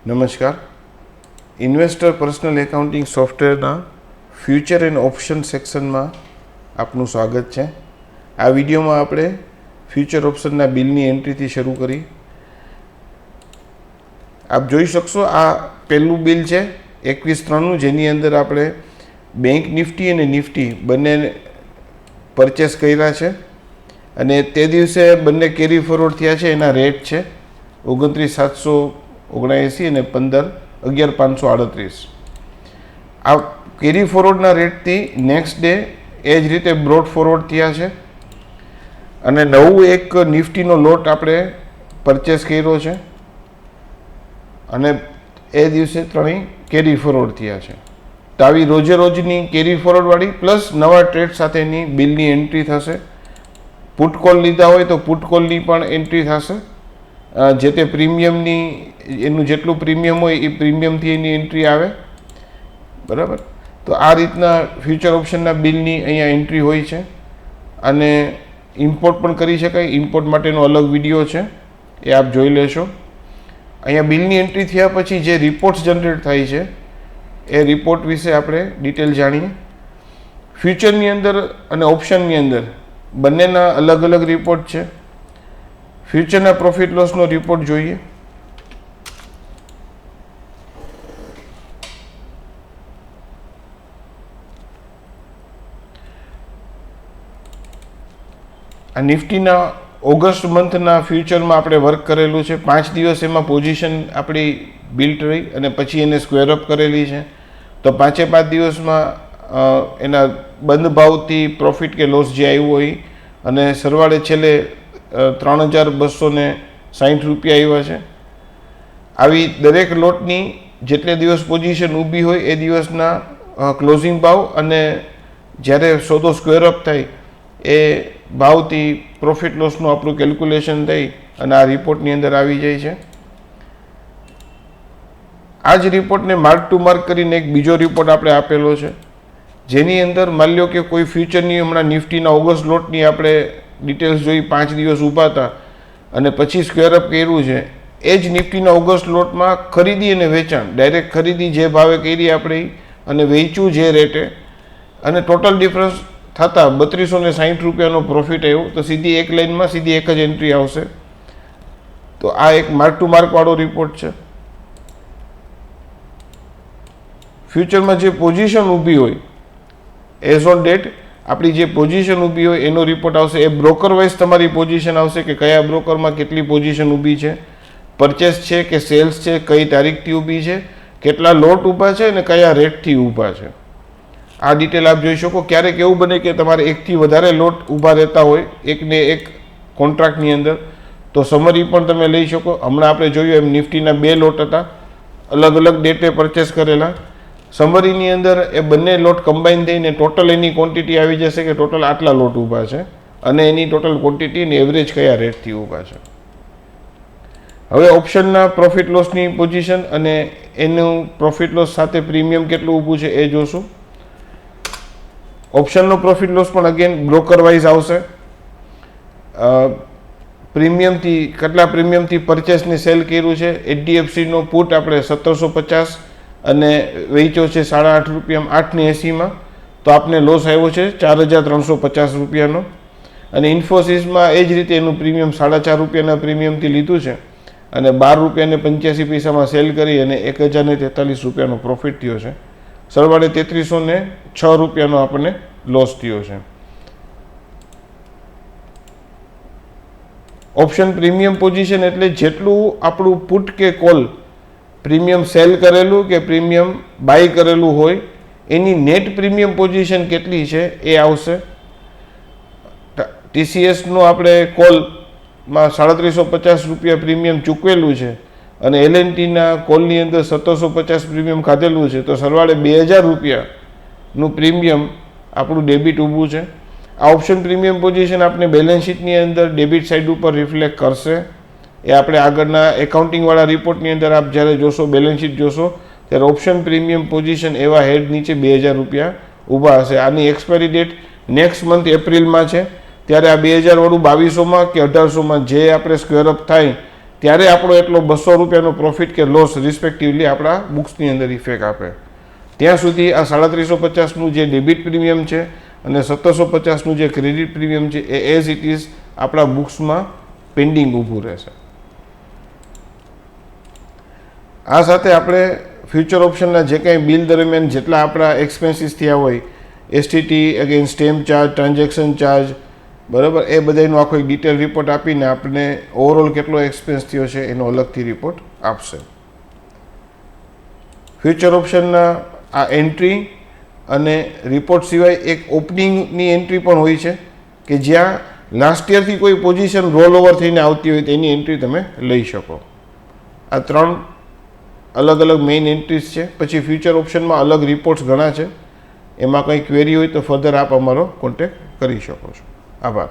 નમસ્કાર. Investor personal accounting સોફ્ટવેરના future and option સેક્શનમાં આપનું સ્વાગત છે. આ વિડીયોમાં આપણે ફ્યુચર ઓપ્શનના બિલની એન્ટ્રીથી શરૂ કરી. આપ જોઈ શકશો આ પહેલું બિલ છે 21/3નું, જેની અંદર આપણે બેંક નિફ્ટી અને નિફ્ટી બંને પરચેસ કર્યા છે અને તે દિવસે બંને કેરી ફોરવર્ડ થયા છે. એના રેટ છે 29,779 અને 11,538. આ કેરી ફોરવર્ડના રેટથી નેક્સ્ટ ડે એ જ રીતે બ્રોડ ફોરવર્ડ થયા છે અને નવું એક નિફ્ટીનો લોટ આપણે પરચેસ કર્યો છે અને એ દિવસે ત્રણેય કેરી ફોરવર્ડ થયા છે. તો આવી રોજે રોજની કેરી ફોરવર્ડવાળી પ્લસ નવા ટ્રેડ સાથેની બિલની એન્ટ્રી થશે. પુટ કોલ લીધા હોય તો પુટ કોલની પણ એન્ટ્રી થશે. જે તે પ્રીમિયમની એનું જેટલું પ્રીમિયમ હોય એ પ્રીમિયમથી એની એન્ટ્રી આવે, બરાબર. તો આ રીતના ફ્યુચર ઓપ્શનના બિલની અહીંયા એન્ટ્રી હોય છે અને ઇમ્પોર્ટ પણ કરી શકાય. ઇમ્પોર્ટ માટેનો અલગ વિડીયો છે, એ આપ જોઈ લેશો. અહીંયા બિલની એન્ટ્રી થયા પછી જે રિપોર્ટ્સ જનરેટ થાય છે એ રિપોર્ટ વિશે આપણે ડિટેલ જાણીએ. ફ્યુચરની અંદર અને ઓપ્શનની અંદર બંનેના અલગ અલગ રિપોર્ટ છે. ફ્યુચરના પ્રોફિટ લોસનો રિપોર્ટ જોઈએ. આ નિફ્ટીના ઓગસ્ટ મંથના ફ્યુચરમાં આપણે વર્ક કરેલું છે. 5 દિવસ એમાં પોઝિશન આપણી બિલ્ટ રહી અને પછી એને સ્ક્વેર અપ કરેલી છે. તો 5 દિવસમાં એના બંધ ભાવથી પ્રોફિટ કે લોસ જે આવ્યો હોય અને સરવાળે છેલ્લે 3,260 રૂપિયા આવ્યા છે. આવી દરેક લોટની જેટલે દિવસ પોઝિશન ઊભી હોય એ દિવસના ક્લોઝિંગ ભાવ અને જ્યારે સોદો સ્ક્વેર અપ થાય એ ભાવથી પ્રોફિટ લોસનું આપણું કેલ્ક્યુલેશન થઈ અને આ રિપોર્ટની અંદર આવી જાય છે. આ જ રિપોર્ટને માર્ક ટુ માર્ક કરીને એક બીજો રિપોર્ટ આપણે આપેલો છે, જેની અંદર માની લો કે કોઈ ફ્યુચરની હમણાં નિફ્ટીના ઓગસ્ટ લોટની આપણે ડિટેલ્સ જોઈ, 5 દિવસ ઊભા હતા અને પછી સ્ક્વેર અપ કર્યું છે. એ જ નિફ્ટીના ઓગસ્ટ લોટમાં ખરીદી અને વેચાણ, ડાયરેક્ટ ખરીદી જે ભાવે કરી આપણે અને વેચ્યું જે રેટે, અને ટોટલ ડિફરન્સ થતાં 3,260 રૂપિયાનો પ્રોફિટ આવ્યો. તો સીધી એક લાઇનમાં સીધી એક જ એન્ટ્રી આવશે. તો આ એક માર્ક ટુ માર્કવાળો રિપોર્ટ છે. ફ્યુચરમાં જે પોઝિશન ઊભી હોય એઝ ઓન ડેટ આપણી જે પોઝિશન ઊભી હોય એનો રિપોર્ટ આવશે. એ બ્રોકર વાઇઝ તમારી પોઝિશન આવશે કે કયા બ્રોકરમાં કેટલી પોઝિશન ઊભી છે, પરચેસ છે કે સેલ્સ છે, કઈ તારીખથી ઊભી છે, કેટલા લોટ ઊભા છે અને કયા રેટથી ઊભા છે. આ ડિટેલ આપ જોઈ શકો. ક્યારેક એવું બને કે તમારે એકથી વધારે લોટ ઊભા રહેતા હોય એકને એક કોન્ટ્રાક્ટની અંદર, તો સમરી પણ તમે લઈ શકો. હમણાં આપણે જોયું એમ નિફ્ટીના 2 લોટ હતા, અલગ અલગ ડેટે પરચેસ કરેલા. સમરીની અંદર એ બંને લોટ કમ્બાઈન થઈને ટોટલ એની ક્વોન્ટિટી આવી જશે કે ટોટલ આટલા લોટ ઊભા છે અને એની ટોટલ ક્વોન્ટિટી અને એવરેજ કયા રેટથી ઊભા છે. હવે ઓપ્શનના પ્રોફિટ લોસની પોઝિશન અને એનું પ્રોફિટ લોસ સાથે પ્રીમિયમ કેટલું ઊભું છે એ જોશું. ઓપ્શનનો પ્રોફિટ લોસ પણ અગેન બ્રોકર વાઇઝ આવશે. પ્રીમિયમથી કેટલા પ્રીમિયમથી પરચેસને સેલ કર્યું છે. HDFCનો પુટ આપણે 1750 અને વેચ્યો છે 8.5 રૂપિયામાં 8.80માં, તો આપને લોસ આવ્યો છે 4,350 રૂપિયાનો. અને ઇન્ફોસિસમાં એ જ રીતે એનું પ્રીમિયમ 4.5 રૂપિયાના પ્રીમિયમથી લીધું છે અને 12.85 સેલ કરી અને 1,043 રૂપિયાનો પ્રોફિટ થયો છે. સરવાળે 3,306 રૂપિયાનો આપણને લોસ થયો છે. ઓપ્શન પ્રીમિયમ પોઝિશન એટલે જેટલું આપણું પુટ કે કોલ પ્રીમિયમ સેલ કરેલું કે પ્રીમિયમ બાય કરેલું હોય એની નેટ પ્રીમિયમ પોઝિશન કેટલી છે એ આવશે. TCSનું આપણે કોલમાં 3,350 રૂપિયા પ્રીમિયમ ચૂકવેલું છે અને L&Tના કોલની અંદર 1,750 પ્રીમિયમ ખાધેલું છે, તો સરવાળે 2,000 રૂપિયાનું પ્રીમિયમ આપણું ડેબિટ ઊભું છે. આ ઓપ્શન પ્રીમિયમ પોઝિશન આપણે બેલેન્સ શીટની અંદર ડેબિટ સાઇડ ઉપર રિફ્લેક્ટ કરશે. એ આપણે આગળના એકાઉન્ટિંગવાળા રિપોર્ટની અંદર આપ જ્યારે જોશો, બેલેન્સ શીટ જોશો, ત્યારે ઓપ્શન પ્રીમિયમ પોઝિશન એવા હેડ નીચે 2,000 રૂપિયા ઊભા હશે. આની એક્સપાયરી ડેટ નેક્સ્ટ મંથ એપ્રિલમાં છે. ત્યારે આ 2000 વાળું 2200માં કે 1800માં જે આપણે સ્ક્વેર અપ થાય ત્યારે આપણો એટલો 200 રૂપિયાનો પ્રોફિટ કે લોસ રિસ્પેક્ટિવલી આપણા બુક્સની અંદર ઇફેક્ટ આપે. ત્યાં સુધી આ 350 જે ડેબિટ પ્રીમિયમ છે અને 1750 જે ક્રેડિટ પ્રીમિયમ છે એ એઝ ઇટ ઇઝ આપણા બુક્સમાં પેન્ડિંગ ઊભું રહેશે. આ સાથે આપણે ફ્યુચર ઓપ્શનના જે કાંઈ બિલ દરમિયાન જેટલા આપણા એક્સપેન્સીસ થયા હોય, STT, again stamp charge, transaction charge, બરાબર, એ બધાનો આખો એક ડિટેલ રિપોર્ટ આપીને આપણે ઓવરઓલ કેટલો એક્સપેન્સ થયો છે એનો અલગથી રિપોર્ટ આપશે. ફ્યુચર ઓપ્શનના આ એન્ટ્રી અને રિપોર્ટ સિવાય એક ઓપનિંગની એન્ટ્રી પણ હોય છે કે જ્યાં લાસ્ટ યરથી કોઈ પોઝિશન રોલ ઓવર થઈને આવતી હોય તેની એન્ટ્રી તમે લઈ શકો. આ 3 અલગ અલગ મેઇન એન્ટ્રીઝ છે. પછી ફ્યુચર ઓપ્શનમાં અલગ રિપોર્ટ્સ ઘણા છે. એમાં કંઈ ક્વેરી હોય તો ફર્ધર આપ અમારો કોન્ટેક્ટ કરી શકો છો. આભાર.